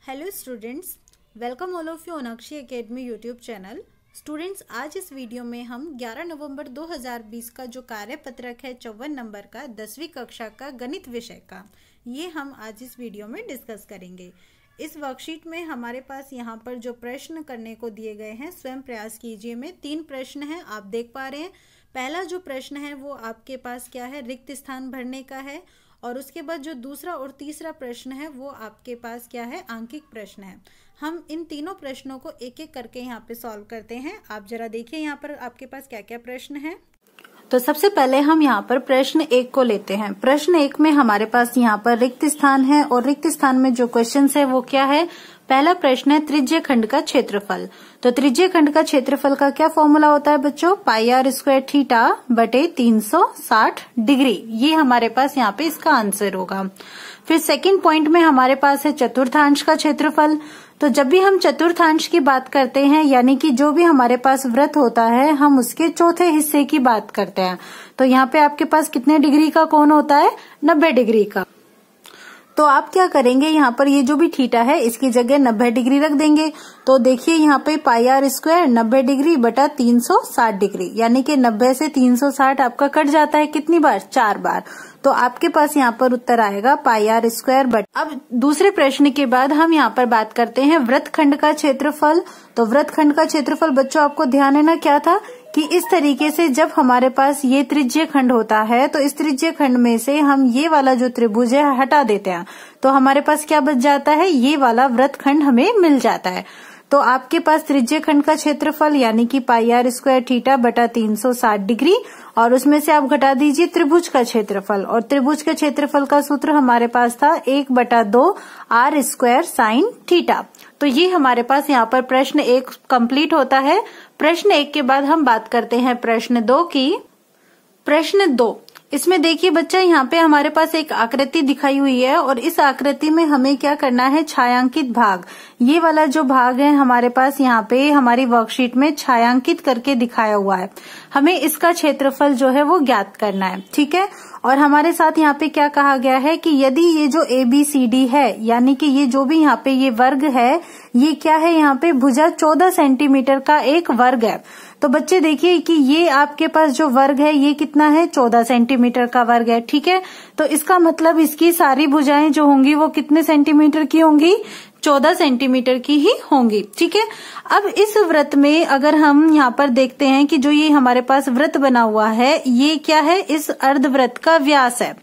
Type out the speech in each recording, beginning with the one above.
Hello students, welcome all of you on Akshay academy YouTube channel. Students, आज इस video में हम 11 नवंबर 2020 का जो कार्यपत्रक है 54 नंबर का 10वीं कक्षा का गणित विषय का, ये हम आज इस वीडियो में डिस्कस करेंगे। इस वर्कशीट में हमारे पास यहाँ पर जो प्रश्न करने को दिए गए हैं, स्वयं प्रयास कीजिए में 3 प्रश्न हैं, आप देख पा रहे हैं। पहला जो प्रश्न है वो आपके पास क्या है, रिक्त स्थान भरने का है, और उसके बाद जो दूसरा और तीसरा प्रश्न है वो आपके पास क्या है, आंकिक प्रश्न है। हम इन तीनों प्रश्नों को एक एक करके यहाँ पे सॉल्व करते हैं। आप जरा देखिए यहाँ पर आपके पास क्या क्या प्रश्न है। तो सबसे पहले हम यहाँ पर प्रश्न 1 को लेते हैं। प्रश्न 1 में हमारे पास यहाँ पर रिक्त स्थान है, और रिक्त स्थान में जो क्वेश्चन है वो क्या है। पहला प्रश्न है त्रिज्य खंड का क्षेत्रफल। तो त्रिज्य खंड का क्षेत्रफल का क्या फॉर्मूला होता है बच्चों, पाई आर स्क्वायर थीटा बटे 360 डिग्री। ये हमारे पास यहाँ पे इसका आंसर होगा। फिर सेकंड पॉइंट में हमारे पास है चतुर्थांश का क्षेत्रफल। तो जब भी हम चतुर्थांश की बात करते हैं, यानी कि जो भी हमारे पास वृत्त होता है, हम उसके चौथे हिस्से की बात करते हैं। तो यहाँ पे आपके पास कितने डिग्री का कोण होता है, 90 डिग्री का। तो आप क्या करेंगे, यहाँ पर ये जो भी थीटा है इसकी जगह 90 डिग्री रख देंगे। तो देखिए यहाँ पे पाई आर स्क्वायर 90 डिग्री बटा 360 डिग्री, यानी कि 90 से 360 आपका कट जाता है कितनी बार, 4 बार। तो आपके पास यहाँ पर उत्तर आएगा पाई आर स्क्वायर बटा। अब दूसरे प्रश्न के बाद हम यहाँ पर बात करते हैं वृत्तखंड का क्षेत्रफल। तो वृत्तखंड का क्षेत्रफल बच्चों आपको ध्यान है ना, क्या था कि इस तरीके से जब हमारे पास ये त्रिज्य खंड होता है तो इस त्रिज्य खंड में से हम ये वाला जो त्रिभुज है हटा देते हैं, तो हमारे पास क्या बच जाता है, ये वाला वृत्तखंड हमें मिल जाता है। तो आपके पास त्रिज्य खंड का क्षेत्रफल यानी कि पाई आर स्क्वायर थीटा बटा 360 डिग्री, और उसमें से आप घटा दीजिए त्रिभुज का क्षेत्रफल, और त्रिभुज के क्षेत्रफल का सूत्र हमारे पास था 1/2 आर स्क्वायर साइन थीटा। तो ये हमारे पास यहाँ पर प्रश्न 1 कंप्लीट होता है। प्रश्न 1 के बाद हम बात करते हैं प्रश्न 2 की। प्रश्न 2, इसमें देखिए बच्चा, यहाँ पे हमारे पास एक आकृति दिखाई हुई है, और इस आकृति में हमें क्या करना है, छायांकित भाग। ये वाला जो भाग है हमारे पास यहाँ पे हमारी वर्कशीट में छायांकित करके दिखाया हुआ है। हमें इसका क्षेत्रफल जो है वो ज्ञात करना है, ठीक है। और हमारे साथ यहाँ पे क्या कहा गया है कि यदि ये जो ABCD है, यानी कि ये जो भी यहाँ पे ये वर्ग है, ये क्या है, यहाँ पे भुजा 14 सेंटीमीटर का एक वर्ग है। तो बच्चे देखिए कि ये आपके पास जो वर्ग है ये कितना है, 14 सेंटीमीटर का वर्ग है, ठीक है। तो इसका मतलब इसकी सारी भुजाएं जो होंगी वो कितने सेंटीमीटर की होंगी, 14 सेंटीमीटर की ही होंगी, ठीक है। अब इस वृत्त में अगर हम यहाँ पर देखते हैं कि जो ये हमारे पास वृत्त बना हुआ है, ये क्या है, इस अर्धवृत्त का व्यास है।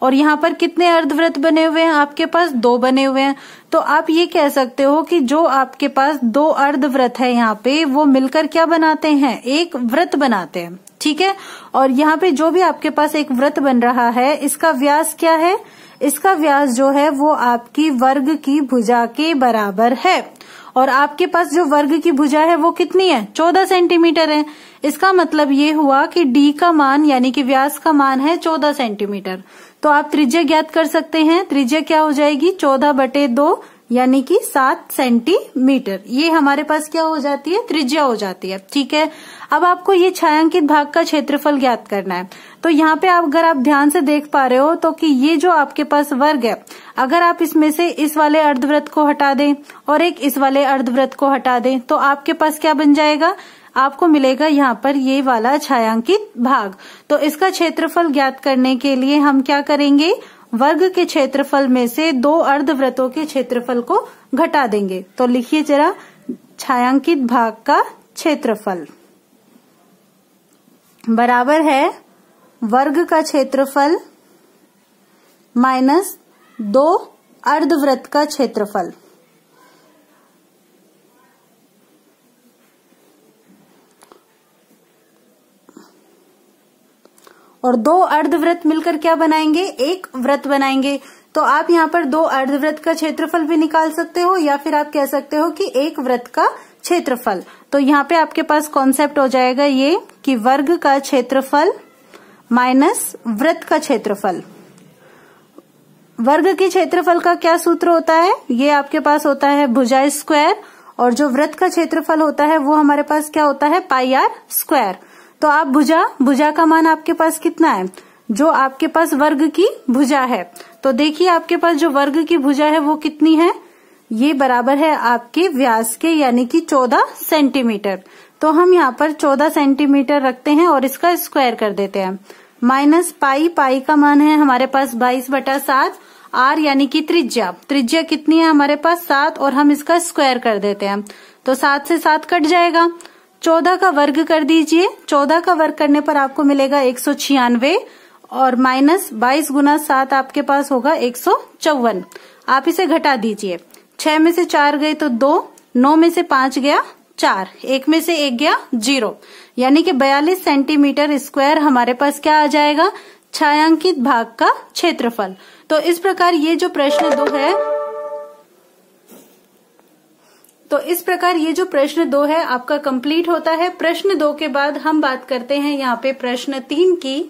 और यहाँ पर कितने अर्धवृत्त बने हुए हैं, आपके पास 2 बने हुए हैं। तो आप ये कह सकते हो कि जो आपके पास 2 अर्धवृत्त है यहाँ पे, वो मिलकर क्या बनाते हैं, एक वृत्त बनाते हैं, ठीक है। और यहाँ पे जो भी आपके पास एक वृत्त बन रहा है, इसका व्यास क्या है, इसका व्यास जो है वो आपकी वर्ग की भुजा के बराबर है। और आपके पास जो वर्ग की भुजा है वो कितनी है, 14 सेंटीमीटर है। इसका मतलब ये हुआ कि D का मान यानी कि व्यास का मान है 14 सेंटीमीटर। तो आप त्रिज्या ज्ञात कर सकते हैं। त्रिज्या क्या हो जाएगी, 14/2 यानी कि 7 सेंटीमीटर। ये हमारे पास क्या हो जाती है, त्रिज्या हो जाती है, ठीक है। अब आपको ये छायांकित भाग का क्षेत्रफल ज्ञात करना है। तो यहाँ पे अगर आप ध्यान से देख पा रहे हो तो कि ये जो आपके पास वर्ग है, अगर आप इसमें से इस वाले अर्धवृत्त को हटा दें और एक इस वाले अर्धवृत्त को हटा दें, तो आपके पास क्या बन जाएगा, आपको मिलेगा यहाँ पर ये वाला छायांकित भाग। तो इसका क्षेत्रफल ज्ञात करने के लिए हम क्या करेंगे, वर्ग के क्षेत्रफल में से 2 अर्धवृत्तों के क्षेत्रफल को घटा देंगे। तो लिखिए जरा, छायांकित भाग का क्षेत्रफल बराबर है वर्ग का क्षेत्रफल माइनस 2 अर्धवृत्त का क्षेत्रफल। और 2 अर्धवृत्त मिलकर क्या बनाएंगे, एक वृत्त बनाएंगे। तो आप यहाँ पर 2 अर्धवृत्त का क्षेत्रफल भी निकाल सकते हो, या फिर आप कह सकते हो कि एक वृत्त का क्षेत्रफल। तो यहाँ पे आपके पास कॉन्सेप्ट हो जाएगा ये कि वर्ग का क्षेत्रफल माइनस वृत्त का क्षेत्रफल। वर्ग के क्षेत्रफल का क्या सूत्र होता है, ये आपके पास होता है भुजा स्क्वायर, और जो वृत्त का क्षेत्रफल होता है वो हमारे पास क्या होता है, पाई आर स्क्वायर। तो आप भुजा का मान आपके पास कितना है, जो आपके पास वर्ग की भुजा है। तो देखिए आपके पास जो वर्ग की भुजा है वो कितनी है, ये बराबर है आपके व्यास के, यानी कि 14 सेंटीमीटर। तो हम यहाँ पर 14 सेंटीमीटर रखते हैं और इसका स्क्वायर कर देते हैं। माइनस पाई, पाई का मान है हमारे पास 22/7। आर यानी कि त्रिज्या, त्रिज्या कितनी है हमारे पास 7, और हम इसका स्क्वायर कर देते हैं। तो 7 से 7 कट जाएगा। 14 का वर्ग कर दीजिए। 14 का वर्ग करने पर आपको मिलेगा 196, और माइनस 22 गुना 7 आपके पास होगा 154। आप इसे घटा दीजिए। 6 में से 4 गए तो 2, 9 में से 5 गया 4, 1 में से 1 गया 0, यानी कि 42 सेंटीमीटर स्क्वायर हमारे पास क्या आ जाएगा, छायांकित भाग का क्षेत्रफल। तो इस प्रकार ये जो प्रश्न 2 है आपका कंप्लीट होता है। प्रश्न 2 के बाद हम बात करते हैं यहाँ पे प्रश्न 3 की।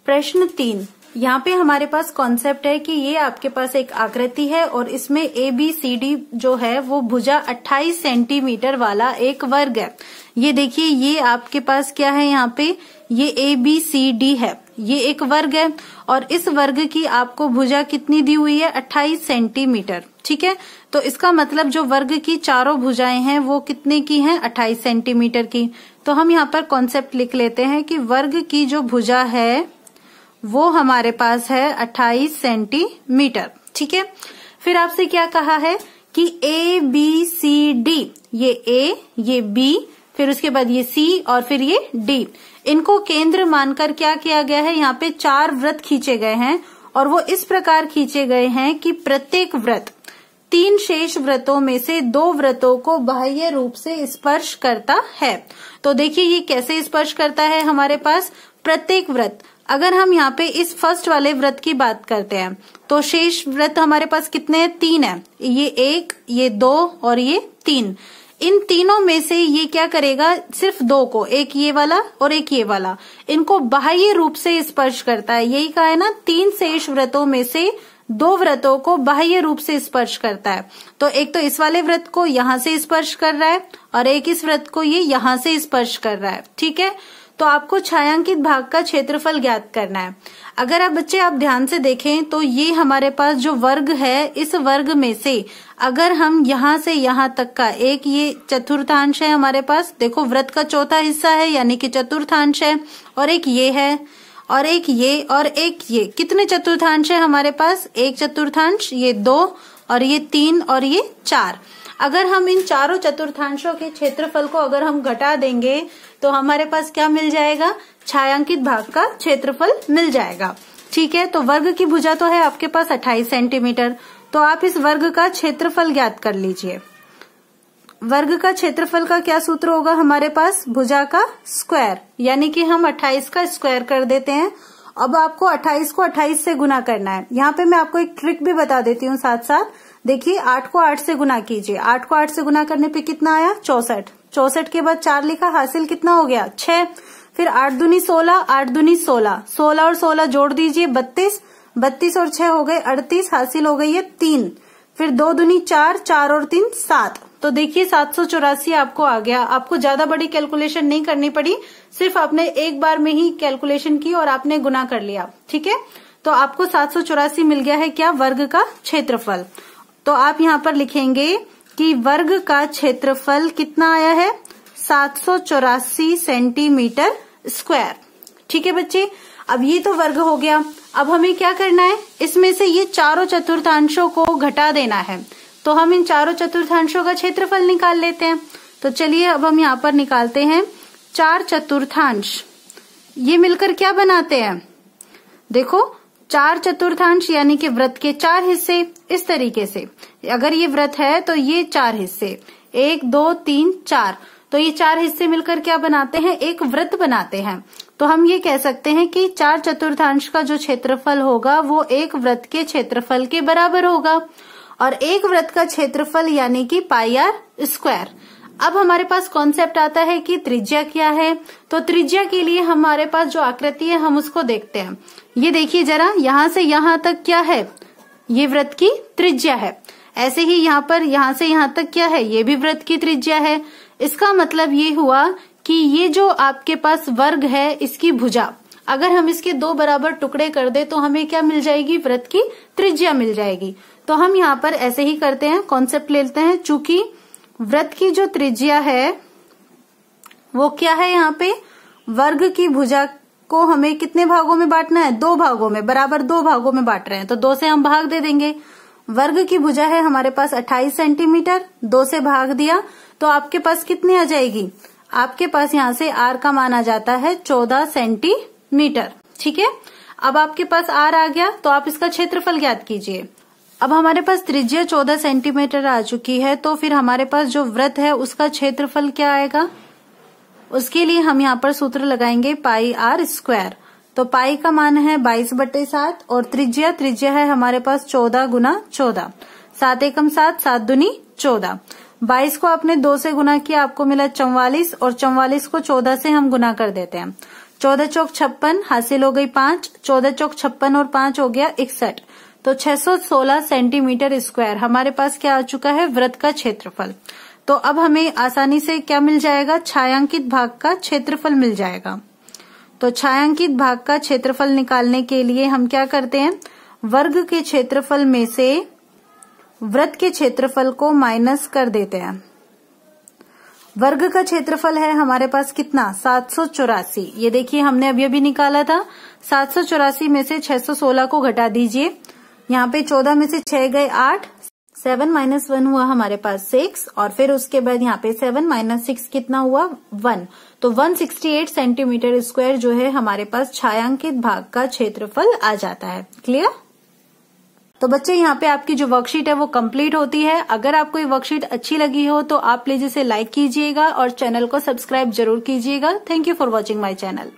प्रश्न 3, यहाँ पे हमारे पास कॉन्सेप्ट है कि ये आपके पास एक आकृति है और इसमें ABCD जो है वो भुजा 28 सेंटीमीटर वाला एक वर्ग है। ये देखिए, ये आपके पास क्या है, यहाँ पे ये ABCD है, ये एक वर्ग है और इस वर्ग की आपको भुजा कितनी दी हुई है, 28 सेंटीमीटर। ठीक है, तो इसका मतलब जो वर्ग की चारों भुजाएं हैं वो कितने की हैं, 28 सेंटीमीटर की। तो हम यहाँ पर कॉन्सेप्ट लिख लेते हैं कि वर्ग की जो भुजा है वो हमारे पास है 28 सेंटीमीटर। ठीक है, फिर आपसे क्या कहा है कि ABCD, ये A, ये B, फिर उसके बाद ये C और फिर ये D, इनको केंद्र मानकर क्या किया गया है, यहाँ पे 4 वृत्त खींचे गए हैं और वो इस प्रकार खींचे गए हैं कि प्रत्येक वृत्त 3 शेष वृत्तों में से 2 वृत्तों को बाह्य रूप से स्पर्श करता है। तो देखिए ये कैसे स्पर्श करता है, हमारे पास प्रत्येक वृत्त, अगर हम यहाँ पे इस फर्स्ट वाले वृत्त की बात करते हैं तो शेष वृत्त हमारे पास कितने हैं, 3 है। ये 1, ये 2 और ये 3। इन तीनों में से ये क्या करेगा, सिर्फ 2 को, एक ये वाला और एक ये वाला, इनको बाह्य रूप से स्पर्श करता है। यही कहा है ना, 3 शेष वृत्तों में से 2 वृत्तों को बाह्य रूप से स्पर्श करता है। तो एक तो इस वाले वृत्त को यहां से स्पर्श कर रहा है और एक इस वृत्त को ये यहां से स्पर्श कर रहा है। ठीक है, तो आपको छायांकित भाग का क्षेत्रफल ज्ञात करना है। अगर आप बच्चे आप ध्यान से देखें तो ये हमारे पास जो वर्ग है, इस वर्ग में से अगर हम यहाँ से यहाँ तक का एक ये चतुर्थांश है हमारे पास, देखो वृत्त का चौथा हिस्सा है यानी कि चतुर्थांश है, और एक ये है और एक ये और एक ये, कितने चतुर्थांश है हमारे पास, एक चतुर्थांश, ये 2 और ये 3 और ये 4। अगर हम इन चारों चतुर्थांशों के क्षेत्रफल को अगर हम घटा देंगे तो हमारे पास क्या मिल जाएगा, छायांकित भाग का क्षेत्रफल मिल जाएगा। ठीक है, तो वर्ग की भुजा तो है आपके पास 28 सेंटीमीटर, तो आप इस वर्ग का क्षेत्रफल ज्ञात कर लीजिए। वर्ग का क्षेत्रफल का क्या सूत्र होगा हमारे पास, भुजा का स्क्वायर, यानी कि हम 28 का स्क्वायर कर देते हैं। अब आपको 28 को 28 से गुना करना है। यहाँ पे मैं आपको एक ट्रिक भी बता देती हूँ साथ साथ। देखिए 8 को 8 से गुना कीजिए, 8 को 8 से गुना करने पे कितना आया, 64। 64 के बाद 4 लिखा, हासिल कितना हो गया, 6। फिर 8 दूनी 16, 8 दूनी 16, 16 और 16 जोड़ दीजिए 32, 32 और 6 हो गए 38, हासिल हो गई है 3। फिर 2 दूनी 4, 4 और 3 7। तो देखिए 784 आपको आ गया। आपको ज्यादा बड़ी कैलकुलेशन नहीं करनी पड़ी, सिर्फ आपने एक बार में ही कैलकुलेशन की और आपने गुना कर लिया। ठीक है, तो आपको 784 मिल गया है क्या, वर्ग का क्षेत्रफल। तो आप यहाँ पर लिखेंगे कि वर्ग का क्षेत्रफल कितना आया है, 784 सेंटीमीटर स्क्वायर। ठीक है बच्चे, अब ये तो वर्ग हो गया। अब हमें क्या करना है, इसमें से ये चारों चतुर्थांशों को घटा देना है। तो हम इन चारों चतुर्थांशों का क्षेत्रफल निकाल लेते हैं। तो चलिए अब हम यहाँ पर निकालते हैं 4 चतुर्थांश। ये मिलकर क्या बनाते हैं, देखो 4 चतुर्थांश यानी कि वृत्त के 4 हिस्से। इस तरीके से अगर ये वृत्त है तो ये 4 हिस्से, 1 2 3 4, तो ये 4 हिस्से मिलकर क्या बनाते हैं, एक वृत्त बनाते हैं। तो हम ये कह सकते हैं कि 4 चतुर्थांश का जो क्षेत्रफल होगा वो एक वृत्त के क्षेत्रफल के बराबर होगा, और एक वृत्त का क्षेत्रफल यानी कि पाई आर स्क्वायर। अब हमारे पास कॉन्सेप्ट आता है कि त्रिज्या क्या है। तो त्रिज्या के लिए हमारे पास जो आकृति है हम उसको देखते हैं। ये देखिए जरा, यहां से यहां तक क्या है, ये वृत्त की त्रिज्या है। ऐसे ही यहाँ पर यहां से यहां तक क्या है, ये भी वृत्त की त्रिज्या है। इसका मतलब ये हुआ कि ये जो आपके पास वर्ग है इसकी भुजा, अगर हम इसके 2 बराबर टुकड़े कर दे तो हमें क्या मिल जाएगी, वृत्त की त्रिज्या मिल जाएगी। तो हम यहाँ पर ऐसे ही करते हैं, कॉन्सेप्ट लेते हैं। चूंकि वृत्त की जो त्रिज्या है वो क्या है, यहाँ पे वर्ग की भुजा को हमें कितने भागों में बांटना है, 2 भागों में, बराबर 2 भागों में बांट रहे हैं, तो 2 से हम भाग दे देंगे। वर्ग की भुजा है हमारे पास 28 सेंटीमीटर, 2 से भाग दिया तो आपके पास कितनी आ जाएगी, आपके पास यहाँ से आर का मान आ जाता है 14 सेंटीमीटर। ठीक है, अब आपके पास आर आ गया तो आप इसका क्षेत्रफल ज्ञात कीजिए। अब हमारे पास त्रिज्या 14 सेंटीमीटर आ चुकी है, तो फिर हमारे पास जो वृत्त है उसका क्षेत्रफल क्या आएगा, उसके लिए हम यहाँ पर सूत्र लगाएंगे पाई आर स्क्वायर। तो पाई का मान है 22/7 और त्रिज्या है हमारे पास 14 गुना 14, 7 एकम 7, 7 दूनी 14। 22 को आपने 2 से गुना किया, आपको मिला 44 और 44 को 14 से हम गुना कर देते हैं। 14 चौक 56, हासिल हो गई 5, 14 चौक 56 और 5 हो गया 61, तो 616 सेंटीमीटर स्क्वायर हमारे पास क्या आ चुका है, वृत्त का क्षेत्रफल। तो अब हमें आसानी से क्या मिल जाएगा, छायांकित भाग का क्षेत्रफल मिल जाएगा। तो छायांकित भाग का क्षेत्रफल निकालने के लिए हम क्या करते हैं, वर्ग के क्षेत्रफल में से वृत्त के क्षेत्रफल को माइनस कर देते हैं। वर्ग का क्षेत्रफल है हमारे पास कितना, 784। ये देखिए हमने अभी अभी निकाला था। 784 में से 616 को घटा दीजिए, यहाँ पे 14 में से 6 गए 8, 7 - 1 हुआ हमारे पास 6, और फिर उसके बाद यहाँ पे 7 - 6 कितना हुआ, 1। तो 168 सेंटीमीटर स्क्वायर जो है हमारे पास छायांकित भाग का क्षेत्रफल आ जाता है। क्लियर। तो बच्चे यहाँ पे आपकी जो वर्कशीट है वो कंप्लीट होती है। अगर आपको ये वर्कशीट अच्छी लगी हो तो आप प्लीज इसे लाइक कीजिएगा और चैनल को सब्सक्राइब जरूर कीजिएगा। Thank you for watching my channel.